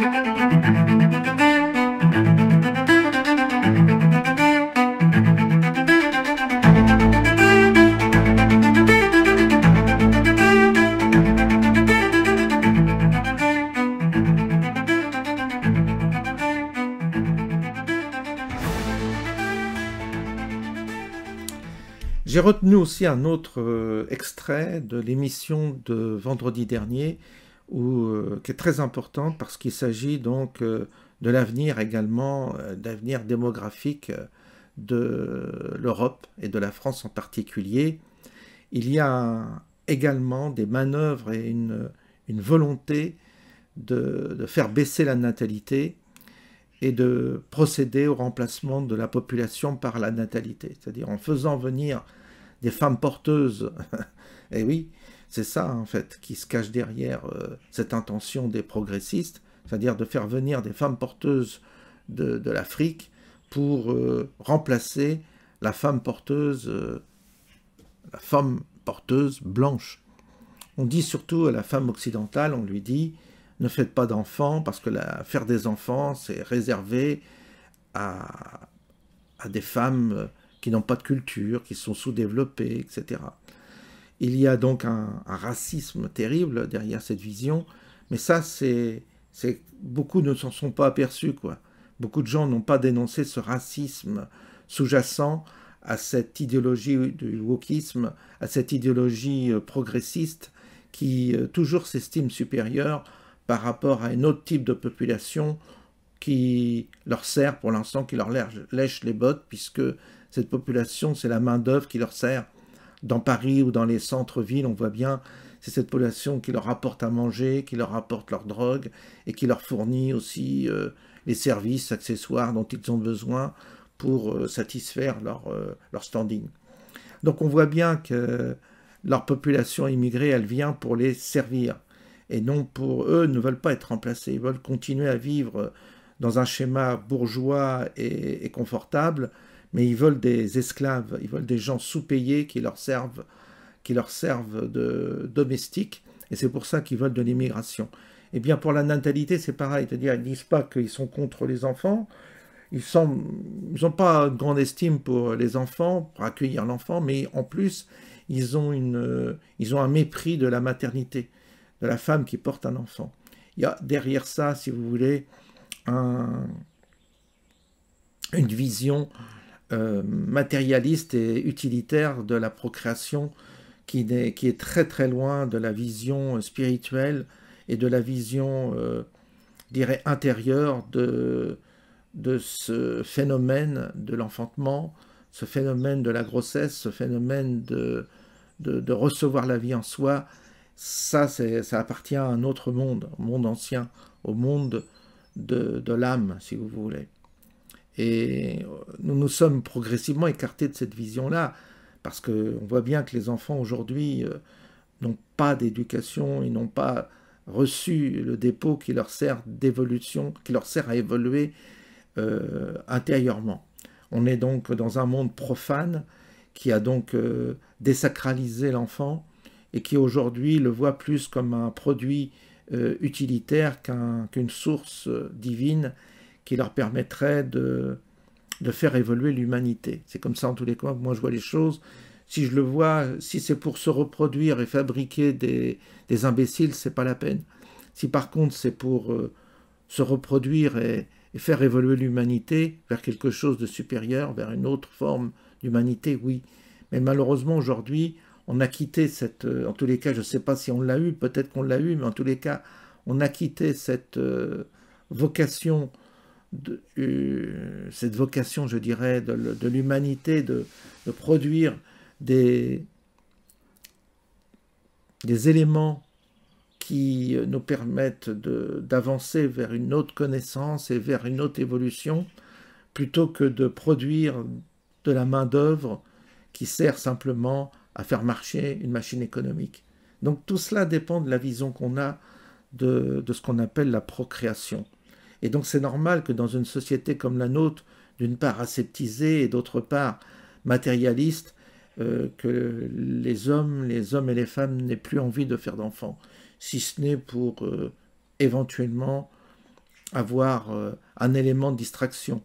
J'ai retenu aussi un autre extrait de l'émission de vendredi dernier, qui est très importante parce qu'il s'agit donc de l'avenir également, d'avenir démographique de l'Europe et de la France en particulier. Il y a également des manœuvres et une volonté de faire baisser la natalité et de procéder au remplacement de la population par la natalité, c'est-à-dire en faisant venir des femmes porteuses, et oui, c'est ça en fait qui se cache derrière cette intention des progressistes, c'est-à-dire de faire venir des femmes porteuses de l'Afrique pour remplacer la femme porteuse blanche. On dit surtout à la femme occidentale, on lui dit ne faites pas d'enfants parce que faire des enfants c'est réservé à des femmes qui n'ont pas de culture, qui sont sous-développées, etc. Il y a donc un racisme terrible derrière cette vision, mais ça, beaucoup ne s'en sont pas aperçus, quoi. Beaucoup de gens n'ont pas dénoncé ce racisme sous-jacent à cette idéologie du wokisme, à cette idéologie progressiste qui toujours s'estime supérieure par rapport à un autre type de population qui leur sert pour l'instant, qui leur lèche les bottes, puisque cette population, c'est la main-d'œuvre qui leur sert. Dans Paris ou dans les centres-villes, on voit bien, c'est cette population qui leur apporte à manger, qui leur apporte leur drogue et qui leur fournit aussi les services accessoires dont ils ont besoin pour satisfaire leur standing. Donc on voit bien que leur population immigrée, elle vient pour les servir. Et non pour eux, ne veulent pas être remplacés. Ils veulent continuer à vivre dans un schéma bourgeois et confortable, mais ils veulent des esclaves, ils veulent des gens sous-payés qui leur servent de domestiques, et c'est pour ça qu'ils veulent de l'immigration. Et bien pour la natalité, c'est pareil, c'est-à-dire ils ne disent pas qu'ils sont contre les enfants, ils n'ont pas de grande estime pour les enfants, pour accueillir l'enfant, mais en plus, ils ont un mépris de la maternité, de la femme qui porte un enfant. Il y a derrière ça, si vous voulez, une vision matérialiste et utilitaire de la procréation qui est très très loin de la vision spirituelle et de la vision, je dirais, intérieure de ce phénomène de l'enfantement, ce phénomène de la grossesse, ce phénomène de recevoir la vie en soi. Ça appartient à un autre monde, au monde ancien, au monde de l'âme, si vous voulez. Et nous nous sommes progressivement écartés de cette vision-là, parce qu'on voit bien que les enfants aujourd'hui n'ont pas d'éducation, ils n'ont pas reçu le dépôt qui leur sert d'évolution, qui leur sert à évoluer intérieurement. On est donc dans un monde profane qui a donc désacralisé l'enfant et qui aujourd'hui le voit plus comme un produit utilitaire qu'une source divine qui leur permettrait de faire évoluer l'humanité. C'est comme ça en tous les cas que moi je vois les choses. Si je le vois, si c'est pour se reproduire et fabriquer des imbéciles, c'est pas la peine. Si par contre c'est pour se reproduire et faire évoluer l'humanité vers quelque chose de supérieur, vers une autre forme d'humanité, oui. Mais malheureusement aujourd'hui, on a quitté cette... en tous les cas, je ne sais pas si on l'a eu, peut-être qu'on l'a eu, mais en tous les cas, on a quitté cette vocation, je dirais, de l'humanité, de produire des éléments qui nous permettent d'avancer vers une autre connaissance et vers une autre évolution, plutôt que de produire de la main-d'œuvre qui sert simplement à faire marcher une machine économique. Donc tout cela dépend de la vision qu'on a de ce qu'on appelle la procréation. Et donc c'est normal que dans une société comme la nôtre, d'une part aseptisée et d'autre part matérialiste, que les hommes et les femmes n'aient plus envie de faire d'enfants, si ce n'est pour éventuellement avoir un élément de distraction.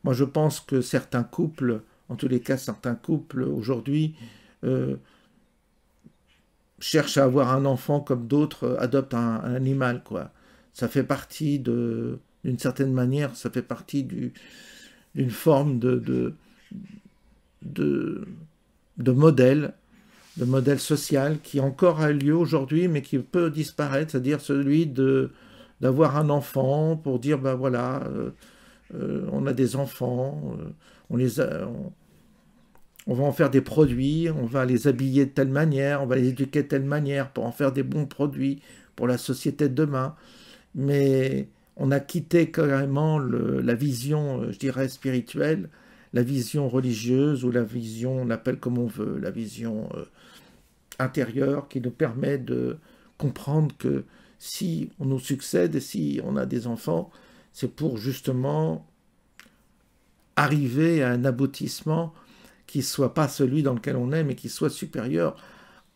Moi, je pense que certains couples, en tous les cas, certains couples aujourd'hui, cherchent à avoir un enfant comme d'autres adoptent un animal, quoi. Ça fait partie d'une certaine manière, ça fait partie d'une forme de, de modèle, de modèle social qui encore a lieu aujourd'hui, mais qui peut disparaître, c'est-à-dire celui d'avoir un enfant pour dire, ben voilà, on a des enfants, on va en faire des produits, on va les habiller de telle manière, on va les éduquer de telle manière pour en faire des bons produits pour la société de demain. Mais on a quitté carrément la vision, je dirais, spirituelle, la vision religieuse ou la vision, on l'appelle comme on veut, la vision intérieure qui nous permet de comprendre que si on nous succède et si on a des enfants, c'est pour justement arriver à un aboutissement qui ne soit pas celui dans lequel on est, mais qui soit supérieur,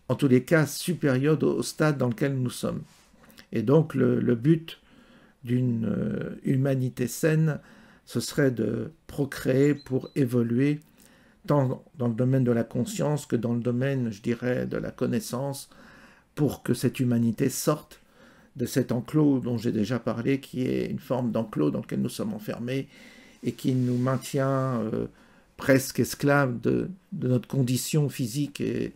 en tous les cas supérieur au stade dans lequel nous sommes. Et donc le but d'une humanité saine, ce serait de procréer pour évoluer, tant dans le domaine de la conscience que dans le domaine, je dirais, de la connaissance, pour que cette humanité sorte de cet enclos dont j'ai déjà parlé, qui est une forme d'enclos dans lequel nous sommes enfermés et qui nous maintient presque esclaves de notre condition physique et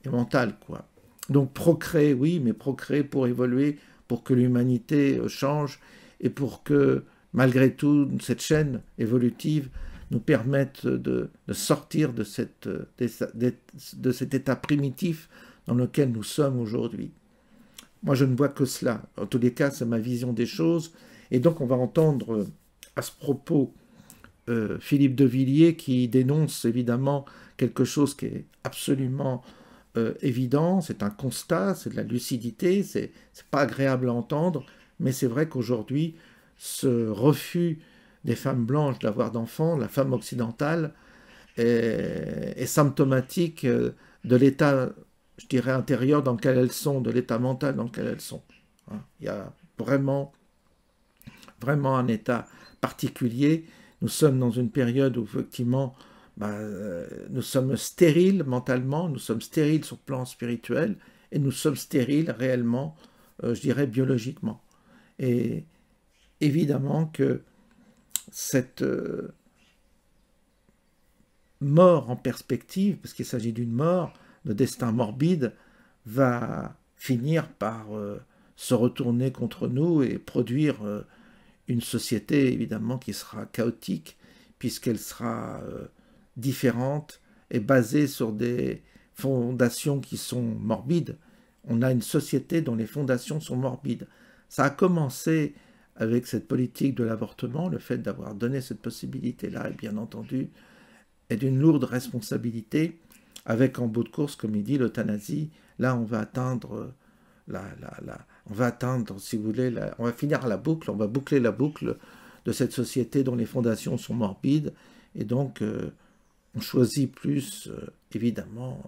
mentale, quoi. Donc procréer, oui, mais procréer pour évoluer, pour que l'humanité change et pour que, malgré tout, cette chaîne évolutive nous permette de sortir de cet état primitif dans lequel nous sommes aujourd'hui. Moi, je ne vois que cela. En tous les cas, c'est ma vision des choses. Et donc, on va entendre à ce propos Philippe de Villiers qui dénonce évidemment quelque chose qui est absolument évident. C'est un constat, c'est de la lucidité, c'est pas agréable à entendre, mais c'est vrai qu'aujourd'hui, ce refus des femmes blanches d'avoir d'enfants, la femme occidentale, est symptomatique de l'état, je dirais, intérieur dans lequel elles sont, de l'état mental dans lequel elles sont. Il y a vraiment un état particulier. Nous sommes dans une période où, effectivement, nous sommes stériles mentalement, nous sommes stériles sur le plan spirituel, et nous sommes stériles réellement, je dirais, biologiquement. Et évidemment que cette mort en perspective, parce qu'il s'agit d'une mort, le destin morbide, va finir par se retourner contre nous et produire une société évidemment qui sera chaotique, puisqu'elle sera différente et basée sur des fondations qui sont morbides. On a une société dont les fondations sont morbides. Ça a commencé avec cette politique de l'avortement, le fait d'avoir donné cette possibilité-là, et bien entendu, est d'une lourde responsabilité, avec en bout de course, comme il dit, l'euthanasie. Là, on va atteindre on va atteindre, si vous voulez, on va finir la boucle, on va boucler la boucle de cette société dont les fondations sont morbides, et donc on choisit plus, évidemment,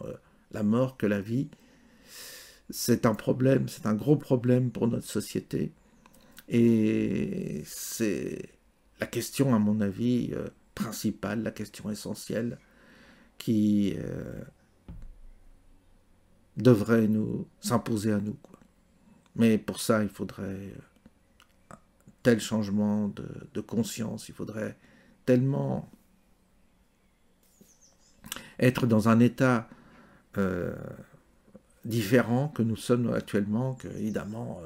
la mort que la vie. C'est un problème, c'est un gros problème pour notre société, et c'est la question, à mon avis, principale, la question essentielle, qui devrait s'imposer à nous, quoi. Mais pour ça, il faudrait tel changement de conscience, il faudrait tellement être dans un état différent que nous sommes actuellement, que évidemment,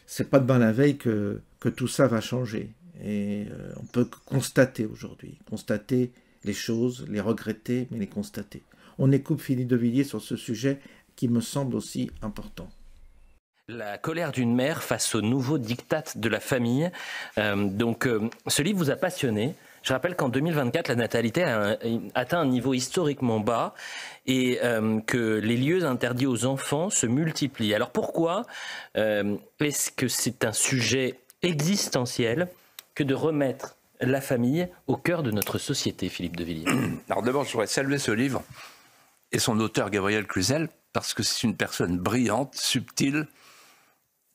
c'est pas demain la veille que tout ça va changer. Et on peut constater aujourd'hui, constater les choses, les regretter, mais les constater. On écoute Philippe de Villiers sur ce sujet qui me semble aussi important. La colère d'une mère face au nouveau diktat de la famille. Ce livre vous a passionné. Je rappelle qu'en 2024, la natalité a atteint un niveau historiquement bas et que les lieux interdits aux enfants se multiplient. Alors pourquoi est-ce que c'est un sujet existentiel que de remettre la famille au cœur de notre société, Philippe de Villiers? Alors d'abord, je voudrais saluer ce livre et son auteur Gabriel Cluzel, parce que c'est une personne brillante, subtile,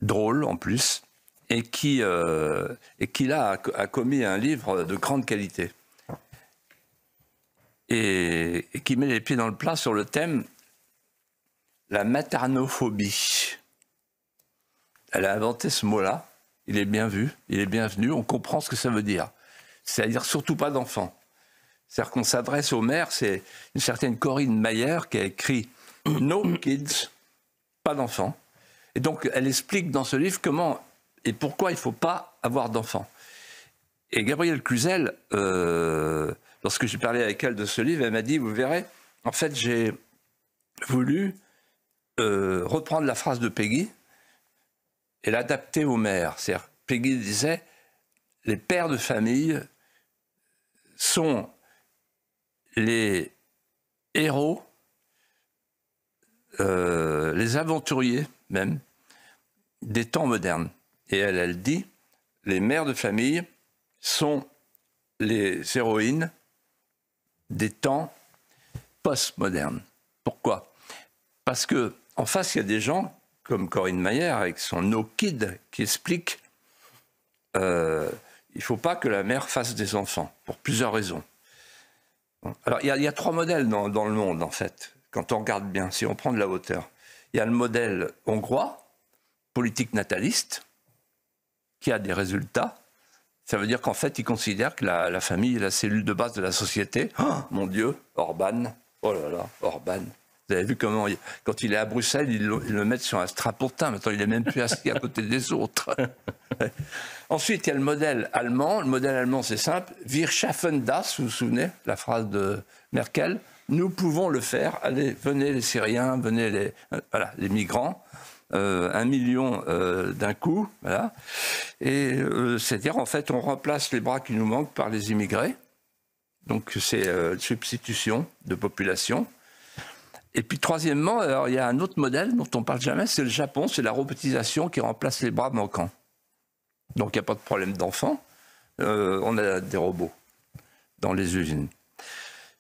drôle en plus, et qui là a commis un livre de grande qualité et qui met les pieds dans le plat sur le thème la maternophobie. Elle a inventé ce mot-là, il est bien vu, il est bienvenu, on comprend ce que ça veut dire. C'est-à-dire surtout pas d'enfants. C'est-à-dire qu'on s'adresse aux mères, c'est une certaine Corinne Mayer qui a écrit « No kids », pas d'enfants. Et donc elle explique dans ce livre comment et pourquoi il ne faut pas avoir d'enfants. Et Gabrielle Cluzel, lorsque j'ai parlé avec elle de ce livre, elle m'a dit, vous verrez, en fait j'ai voulu reprendre la phrase de Peggy et l'adapter aux mères. C'est-à-dire, Peggy disait, les pères de famille sont les héros, les aventuriers même, des temps modernes. Et elle dit, les mères de famille sont les héroïnes des temps post-modernes. Pourquoi? Parce qu'en face, il y a des gens comme Corinne Mayer avec son No Kid qui explique il ne faut pas que la mère fasse des enfants, pour plusieurs raisons. Alors, il y a 3 modèles dans le monde, en fait, quand on regarde bien, si on prend de la hauteur. Il y a le modèle hongrois, politique nataliste, qui a des résultats. Ça veut dire qu'en fait, il considère que la famille est la cellule de base de la société. Oh, mon Dieu, Orban, oh là là, Orban. Vous avez vu comment, quand il est à Bruxelles, ils le mettent sur un strapontin. Maintenant, il n'est même plus assis à côté des autres. Ensuite, il y a le modèle allemand. Le modèle allemand, c'est simple. Wir schaffen das, vous vous souvenez, la phrase de Merkel. Nous pouvons le faire. Allez, venez les Syriens, venez les migrants. 1 million d'un coup. Voilà. Et c'est-à-dire, en fait, on remplace les bras qui nous manquent par les immigrés. Donc, c'est une substitution de population. Et puis, troisièmement, alors, il y a un autre modèle dont on ne parle jamais, c'est le Japon, c'est la robotisation qui remplace les bras manquants. Donc, il n'y a pas de problème d'enfants. On a des robots dans les usines.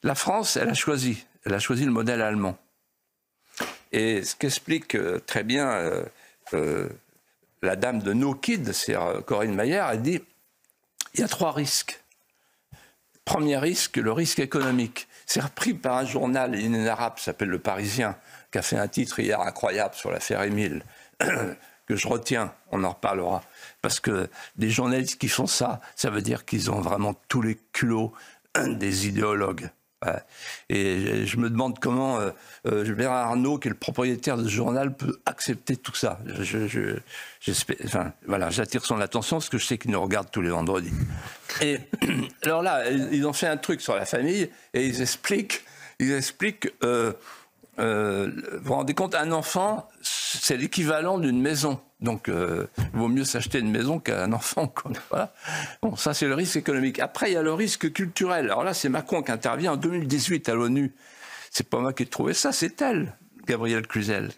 La France, elle a choisi le modèle allemand. Et ce qu'explique très bien la dame de No Kid, c'est Corinne Mayer, elle dit il y a 3 risques. Premier risque, le risque économique. C'est repris par un journal inénarrable qui s'appelle Le Parisien, qui a fait un titre hier incroyable sur l'affaire Émile, que je retiens, on en reparlera. Parce que des journalistes qui font ça, ça veut dire qu'ils ont vraiment tous les culots des idéologues. Et je me demande comment Bernard Arnault, qui est le propriétaire de ce journal, peut accepter tout ça. Enfin, voilà, j'attire son attention parce que je sais qu'il nous regarde tous les vendredis. Et alors là, ils ont fait un truc sur la famille et ils expliquent vous vous rendez compte, un enfant, c'est l'équivalent d'une maison. Donc, il vaut mieux s'acheter une maison qu'un enfant. Voilà. Bon, ça, c'est le risque économique. Après, il y a le risque culturel. Alors là, c'est Macron qui intervient en 2018 à l'ONU. C'est pas moi qui ai trouvé ça, c'est elle, Gabrielle Cluzel,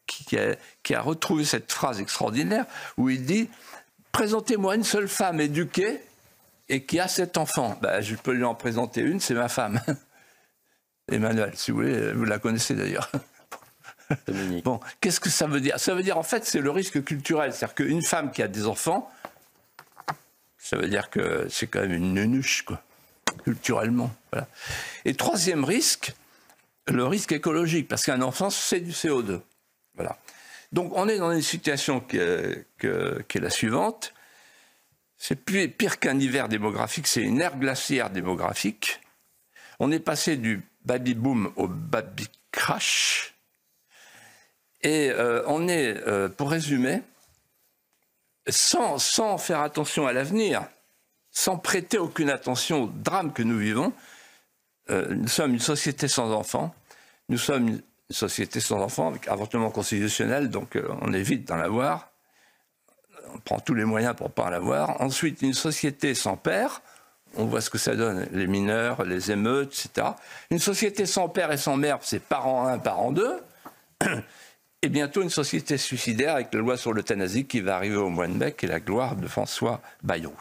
qui a retrouvé cette phrase extraordinaire où il dit « Présentez-moi une seule femme éduquée et qui a 7 enfants. » Ben, je peux lui en présenter une, c'est ma femme. Emmanuel, si vous voulez, vous la connaissez d'ailleurs. Dominique. Bon, qu'est-ce que ça veut dire? Ça veut dire, en fait, c'est le risque culturel. C'est-à-dire qu'une femme qui a des enfants, ça veut dire que c'est quand même une nunuche, quoi, culturellement. Voilà. Et troisième risque, le risque écologique, parce qu'un enfant, c'est du CO2. Voilà. Donc, on est dans une situation qui est la suivante. C'est pire qu'un hiver démographique, c'est une ère glaciaire démographique. On est passé du baby-boom au baby-crash. Et on est, pour résumer, sans faire attention à l'avenir, sans prêter aucune attention au drame que nous vivons, nous sommes une société sans enfants, nous sommes une société sans enfants avec avortement constitutionnel, donc on évite d'en avoir, on prend tous les moyens pour ne pas en avoir. Ensuite, une société sans père, on voit ce que ça donne, les mineurs, les émeutes, etc. Une société sans père et sans mère, c'est parent 1, parent 2. Et bientôt une société suicidaire avec la loi sur l'euthanasie qui va arriver au mois de mai, et la gloire de François Bayrou.